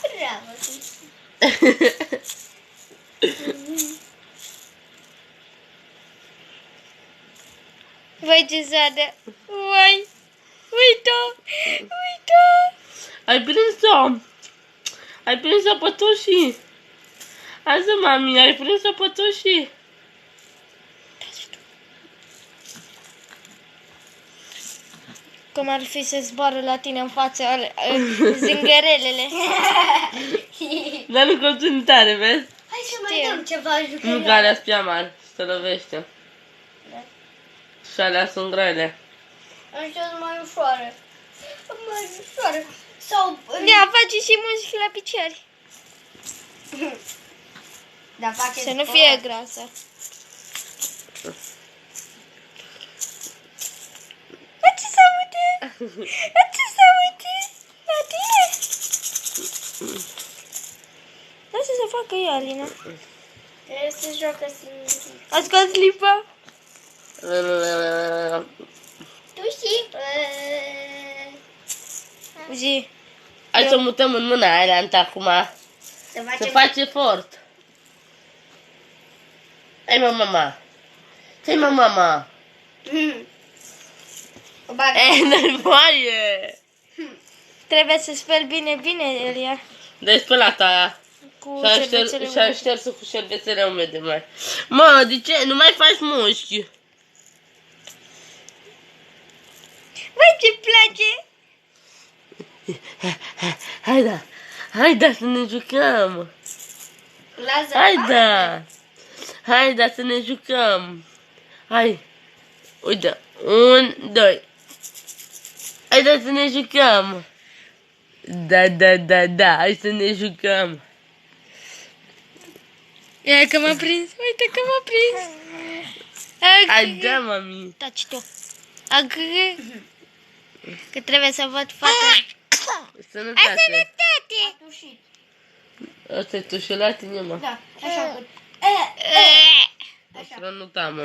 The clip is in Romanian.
Bravo. Vai ce zadă. Vai. Uite-o. Ai prins-o. Ai prins-o pătușii. Hai să, mami, ai prins-o pătușii. Cum ar fi să zboară la tine în față zângărelele. Dar nu continui tare, vezi? Hai să mai dăm ceva jucării. Nu că alea spia mari, se lovește. Da. Și alea sunt grele. Așa sunt mai ușoare. Mai ușoare. Sau... Ia, face și muzici la picioare. Da, face Să nu sport. fie grasă. Ce se aude? Ce se aude? La tine? Lasă să facă ea, Alina. Trebuie să joacă singur. A scos lipa? Tu și... Zi. Hai să mutăm în mâna aia acum. Să Să facem... faci efort. Hai mă, mama. Hai mă, mama. O bag. Nu-i voie. Trebuie să speli bine, Elia. De spălat aia. Cu Și-a șervețele umede. șters cu șervețele umede, mai. Mă, de ce? Nu mai faci mușchi. Vai, ce place! Hai da să ne jucăm. Lasă. Hai da să ne jucăm. Hai. Uite, 1, 2. Hai da să ne jucăm. Da, hai să ne jucăm. Ia că m-a prins, uite că m-a prins. Hai da, mami. Taci tu. Că trebuie să văd fata. Sănătate. Sănătate! Tușit. Asta e tușelat în mă. Da, așa cât. Așa. Asta nu tamă.